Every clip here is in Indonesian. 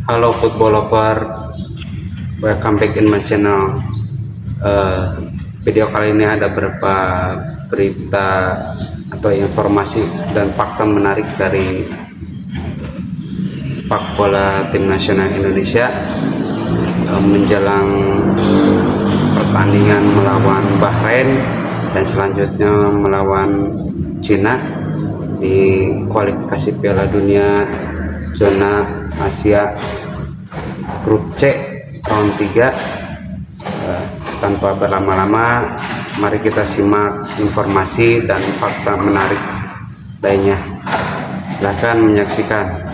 Halo football lover, welcome back in my channel. Video kali ini ada beberapa berita atau informasi dan fakta menarik dari sepak bola tim nasional Indonesia menjelang pertandingan melawan Bahrain dan selanjutnya melawan Cina di kualifikasi Piala Dunia zona Asia grup C round 3. Tanpa berlama-lama, mari kita simak informasi dan fakta menarik lainnya. Silahkan menyaksikan.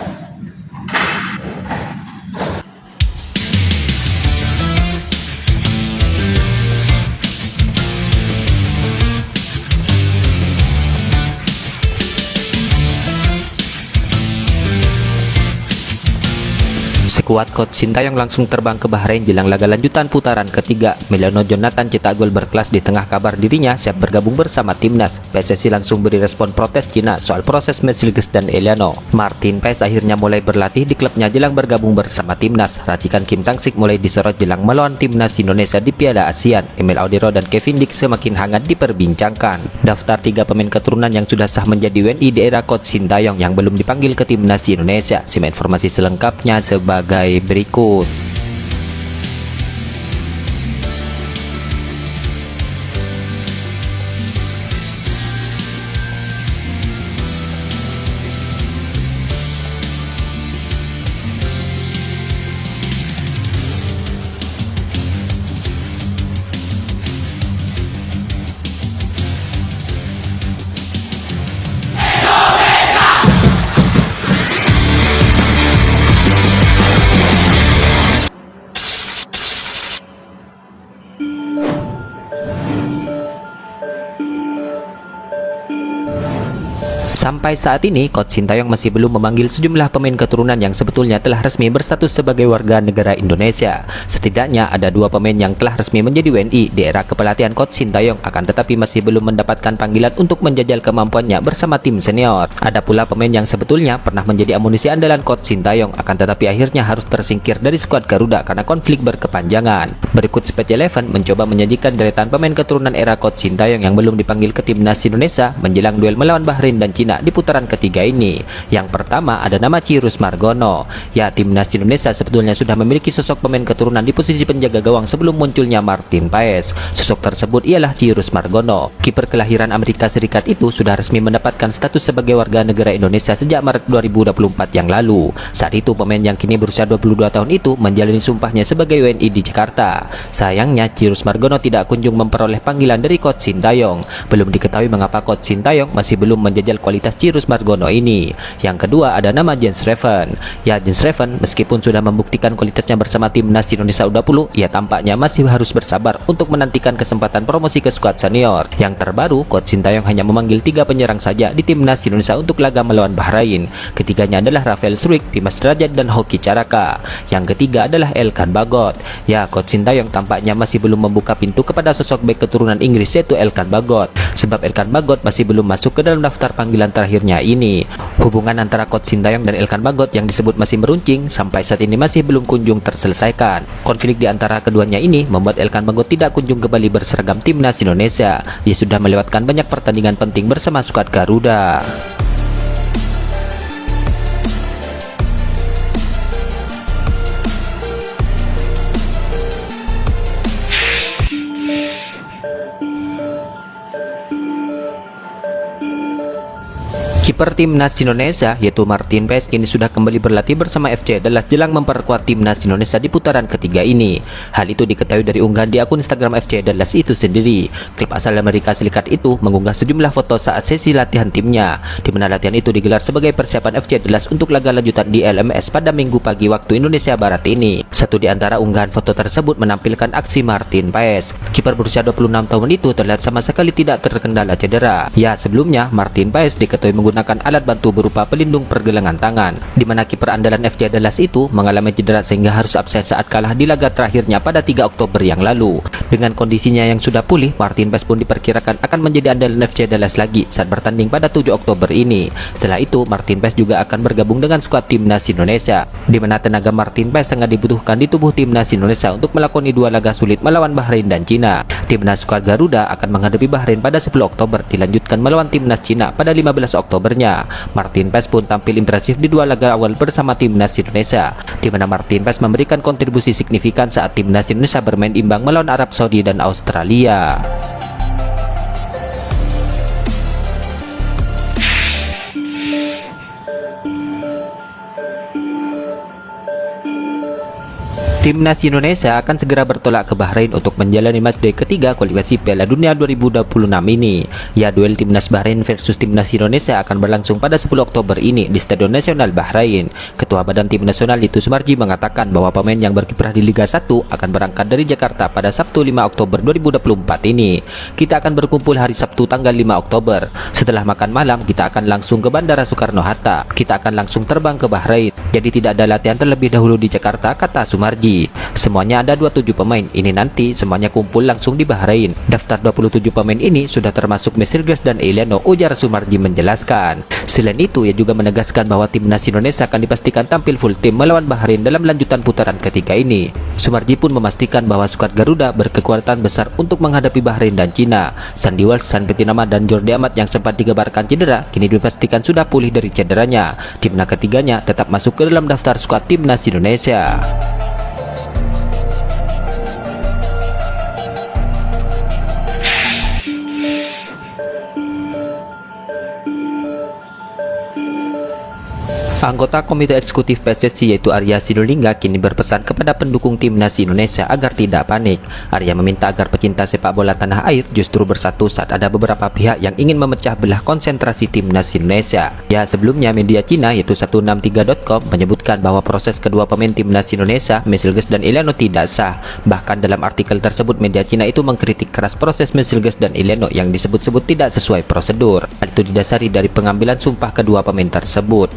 Skuad coach Sintayong langsung terbang ke Bahrain jelang laga lanjutan putaran ketiga. Milano Jonathan cetak gol berkelas di tengah kabar dirinya siap bergabung bersama timnas. PSSI langsung beri respon protes Cina soal proses match Ligas dan Eliano. Martin Paes akhirnya mulai berlatih di klubnya jelang bergabung bersama timnas. Racikan Kim Sang-sik mulai disorot jelang melawan timnas Indonesia di Piala ASEAN. Emil Audero dan Kevin Dick semakin hangat diperbincangkan. Daftar 3 pemain keturunan yang sudah sah menjadi WNI di era coach Sintayong yang belum dipanggil ke timnas Indonesia. Simak informasi selengkapnya sebagai berikut. Sampai saat ini, coach Sintayong masih belum memanggil sejumlah pemain keturunan yang sebetulnya telah resmi berstatus sebagai warga negara Indonesia. Setidaknya ada 2 pemain yang telah resmi menjadi WNI di era kepelatihan coach Sintayong, akan tetapi masih belum mendapatkan panggilan untuk menjajal kemampuannya bersama tim senior. Ada pula pemain yang sebetulnya pernah menjadi amunisi andalan coach Sintayong, akan tetapi akhirnya harus tersingkir dari skuad Garuda karena konflik berkepanjangan. Berikut Speed Eleven mencoba menyajikan deretan pemain keturunan era coach Sintayong yang belum dipanggil ke timnas Indonesia menjelang duel melawan Bahrain dan Cina di putaran ketiga ini. Yang pertama ada nama Cyrus Margono. Ya, timnas Indonesia sebetulnya sudah memiliki sosok pemain keturunan di posisi penjaga gawang sebelum munculnya Martin Paes. Sosok tersebut ialah Cyrus Margono. Kiper kelahiran Amerika Serikat itu sudah resmi mendapatkan status sebagai warga negara Indonesia sejak Maret 2024 yang lalu. Saat itu pemain yang kini berusia 22 tahun itu menjalani sumpahnya sebagai WNI di Jakarta. Sayangnya Cyrus Margono tidak kunjung memperoleh panggilan dari coach Sintayong. Belum diketahui mengapa coach Sintayong masih belum menjajal kualitas Cyrus Margono ini. Yang kedua ada nama Jens Reven. Ya, Jens Reven meskipun sudah membuktikan kualitasnya bersama timnas Indonesia U20, ia tampaknya masih harus bersabar untuk menantikan kesempatan promosi ke skuad senior. Yang terbaru, coach Sintayong hanya memanggil 3 penyerang saja di timnas Indonesia untuk laga melawan Bahrain. Ketiganya adalah Rafael Struijk, Dimas Derajat, dan Hoki Caraka. Yang ketiga adalah Elkan Bagot. Ya, coach Sintayong tampaknya masih belum membuka pintu kepada sosok bek keturunan Inggris yaitu Elkan Bagot. Sebab Elkan Bagot masih belum masuk ke dalam daftar panggilan terakhirnya ini. Hubungan antara coach Sintayong dan Elkan Bagot yang disebut masih meruncing sampai saat ini masih belum kunjung terselesaikan. Konflik di antara keduanya ini membuat Elkan Bagot tidak kunjung kembali berseragam timnas Indonesia. Ia sudah melewatkan banyak pertandingan penting bersama skuad Garuda. Kiper timnas Indonesia yaitu Martin Paes kini sudah kembali berlatih bersama FC Dallas jelang memperkuat timnas Indonesia di putaran ketiga ini. Hal itu diketahui dari unggahan di akun Instagram FC Dallas itu sendiri. Klub asal Amerika Serikat itu mengunggah sejumlah foto saat sesi latihan timnya, di mana latihan itu digelar sebagai persiapan FC Dallas untuk laga lanjutan di LMS pada Minggu pagi waktu Indonesia Barat ini. Satu di antara unggahan foto tersebut menampilkan aksi Martin Paes. Kiper berusia 26 tahun itu terlihat sama sekali tidak terkendala cedera. Ya, sebelumnya Martin Paes diketahui menggunakan menggunakan alat bantu berupa pelindung pergelangan tangan, di mana kiper andalan FC Dallas itu mengalami cedera sehingga harus absen saat kalah di laga terakhirnya pada 3 Oktober yang lalu. Dengan kondisinya yang sudah pulih, Martin Paes pun diperkirakan akan menjadi andalan FC Dallas lagi saat bertanding pada 7 Oktober ini. Setelah itu, Martin Paes juga akan bergabung dengan skuad timnas Indonesia, di mana tenaga Martin Paes sangat dibutuhkan di tubuh timnas Indonesia untuk melakoni 2 laga sulit melawan Bahrain dan Cina. Timnas skuad Garuda akan menghadapi Bahrain pada 10 Oktober, dilanjutkan melawan timnas Cina pada 15 Oktobernya. Martin Paes pun tampil impresif di 2 laga awal bersama timnas Indonesia, di mana Martin Paes memberikan kontribusi signifikan saat timnas Indonesia bermain imbang melawan Arab Saudi dan Australia. Timnas Indonesia akan segera bertolak ke Bahrain untuk menjalani matchday ketiga kualifikasi Piala Dunia 2026 ini. Ya, duel timnas Bahrain versus timnas Indonesia akan berlangsung pada 10 Oktober ini di Stadion Nasional Bahrain. Ketua Badan Tim Nasional itu Sumarji mengatakan bahwa pemain yang berkiprah di Liga 1 akan berangkat dari Jakarta pada Sabtu 5 Oktober 2024 ini. Kita akan berkumpul hari Sabtu tanggal 5 Oktober. Setelah makan malam, kita akan langsung ke Bandara Soekarno-Hatta. Kita akan langsung terbang ke Bahrain. Jadi tidak ada latihan terlebih dahulu di Jakarta, kata Sumarji. Semuanya ada 27 pemain. Ini nanti semuanya kumpul langsung di Bahrain. Daftar 27 pemain ini sudah termasuk Mesirges dan Eliano, ujar Sumarji menjelaskan. Selain itu, ia juga menegaskan bahwa timnas Indonesia akan dipastikan tampil full tim melawan Bahrain dalam lanjutan putaran ketiga ini. Sumarji pun memastikan bahwa skuad Garuda berkekuatan besar untuk menghadapi Bahrain dan Cina. Sandy Walsh, San Petinama, dan Jordi Amat yang sempat dikabarkan cedera kini dipastikan sudah pulih dari cederanya. Timnas ketiganya tetap masuk ke dalam daftar skuad timnas Indonesia. Anggota Komite Eksekutif PSSI yaitu Arya Sinulinga kini berpesan kepada pendukung timnas Indonesia agar tidak panik. Arya meminta agar pecinta sepak bola tanah air justru bersatu saat ada beberapa pihak yang ingin memecah belah konsentrasi timnas Indonesia. Ya, sebelumnya media Cina yaitu 163.com menyebutkan bahwa proses kedua pemain timnas Indonesia, Mesirges dan Eliano tidak sah. Bahkan dalam artikel tersebut media Cina itu mengkritik keras proses Mesirges dan Eliano yang disebut-sebut tidak sesuai prosedur. Hal itu didasari dari pengambilan sumpah kedua pemain tersebut.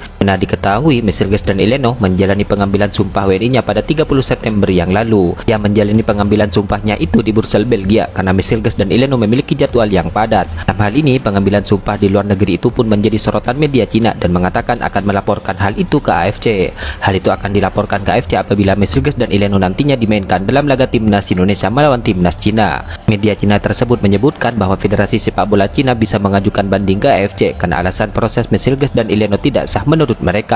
Diketahui Mesirges dan Eliano menjalani pengambilan sumpah WNI-nya pada 30 September yang lalu. Yang menjalani pengambilan sumpahnya itu di Brussels, Belgia, karena Mesirges dan Eliano memiliki jadwal yang padat. Dalam hal ini, pengambilan sumpah di luar negeri itu pun menjadi sorotan media Cina dan mengatakan akan melaporkan hal itu ke AFC. Hal itu akan dilaporkan ke AFC apabila Mesirges dan Eliano nantinya dimainkan dalam laga timnas Indonesia melawan timnas Cina. Media Cina tersebut menyebutkan bahwa Federasi Sepak Bola Cina bisa mengajukan banding ke AFC karena alasan proses Mesirges dan Eliano tidak sah menurut mereka.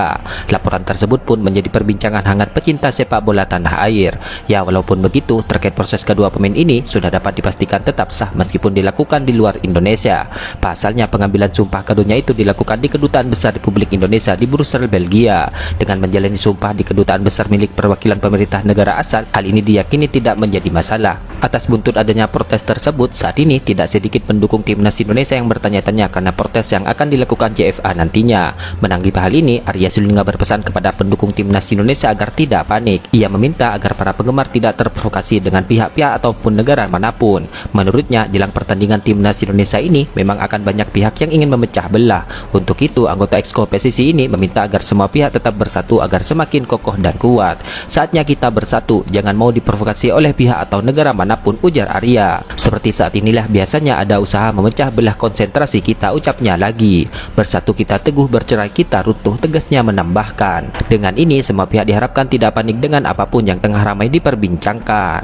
Laporan tersebut pun menjadi perbincangan hangat pecinta sepak bola tanah air. Ya, walaupun begitu, terkait proses kedua pemain ini sudah dapat dipastikan tetap sah meskipun dilakukan di luar Indonesia. Pasalnya, pengambilan sumpah keduanya itu dilakukan di Kedutaan Besar Republik Indonesia di Brussels, Belgia. Dengan menjalani sumpah di Kedutaan Besar milik perwakilan pemerintah negara asal, hal ini diyakini tidak menjadi masalah. Atas buntut adanya protes tersebut, saat ini tidak sedikit pendukung timnas Indonesia yang bertanya-tanya karena protes yang akan dilakukan JFA nantinya. Menanggapi hal ini, Arya Sinulinga berpesan kepada pendukung timnas Indonesia agar tidak panik. Ia meminta agar para penggemar tidak terprovokasi dengan pihak-pihak ataupun negara manapun. Menurutnya, jelang pertandingan timnas Indonesia ini memang akan banyak pihak yang ingin memecah belah. Untuk itu, anggota Exco PSSI ini meminta agar semua pihak tetap bersatu agar semakin kokoh dan kuat. Saatnya kita bersatu, jangan mau diprovokasi oleh pihak atau negara manapun, ujar Arya. Seperti saat inilah biasanya ada usaha memecah belah konsentrasi kita, ucapnya lagi. Bersatu kita teguh, bercerai kita runtuh, tegasnya menambahkan. Dengan ini semua pihak diharapkan tidak panik dengan apapun yang tengah ramai diperbincangkan.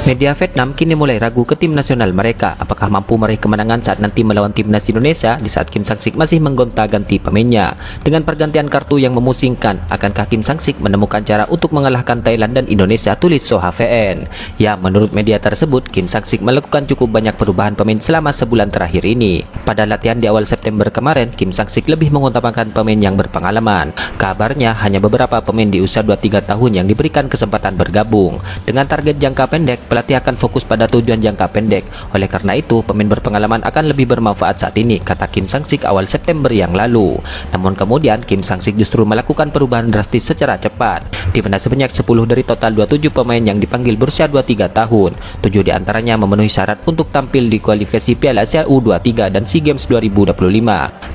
Media Vietnam kini mulai ragu ke tim nasional mereka apakah mampu meraih kemenangan saat nanti melawan timnas Indonesia di saat Kim Sang-sik masih menggonta-ganti pemainnya. Dengan pergantian kartu yang memusingkan, akankah Kim Sang-sik menemukan cara untuk mengalahkan Thailand dan Indonesia, tulis Soha VN. Ya, menurut media tersebut, Kim Sang-sik melakukan cukup banyak perubahan pemain selama sebulan terakhir ini. Pada latihan di awal September kemarin, Kim Sang-sik lebih mengutamakan pemain yang berpengalaman. Kabarnya hanya beberapa pemain di usia 23 tahun yang diberikan kesempatan bergabung. Dengan target jangka pendek, pelatih akan fokus pada tujuan jangka pendek. Oleh karena itu, pemain berpengalaman akan lebih bermanfaat saat ini, kata Kim Sang-sik awal September yang lalu. Namun kemudian Kim Sang-sik justru melakukan perubahan drastis secara cepat, di mana sebanyak 10 dari total 27 pemain yang dipanggil berusia 23 tahun. 7 diantaranya memenuhi syarat untuk tampil di kualifikasi Piala Asia U23 dan SEA Games 2025.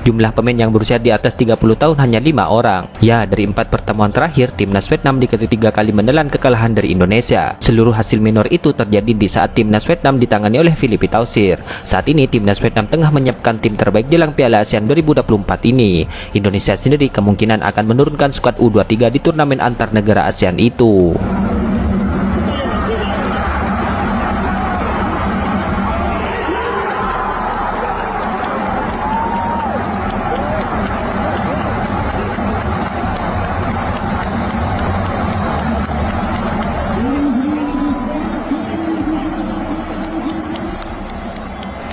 Jumlah pemain yang berusia di atas 30 tahun hanya 5 orang. Ya, dari 4 pertemuan terakhir, timnas Vietnam diketahui 3 kali menelan kekalahan dari Indonesia. Seluruh hasil minor itu terjadi di saat timnas Vietnam ditangani oleh Philippe Tausir. Saat ini timnas Vietnam tengah menyiapkan tim terbaik jelang Piala ASEAN 2024 ini. Indonesia sendiri kemungkinan akan menurunkan skuad U23 di turnamen antar negara ASEAN itu.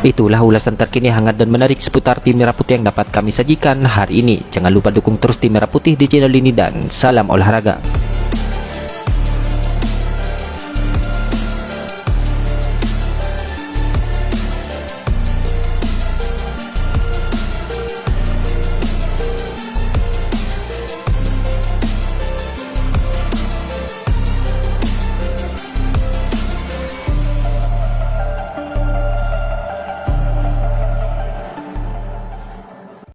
Itulah ulasan terkini hangat dan menarik seputar tim Merah Putih yang dapat kami sajikan hari ini. Jangan lupa dukung terus tim Merah Putih di channel ini dan salam olahraga.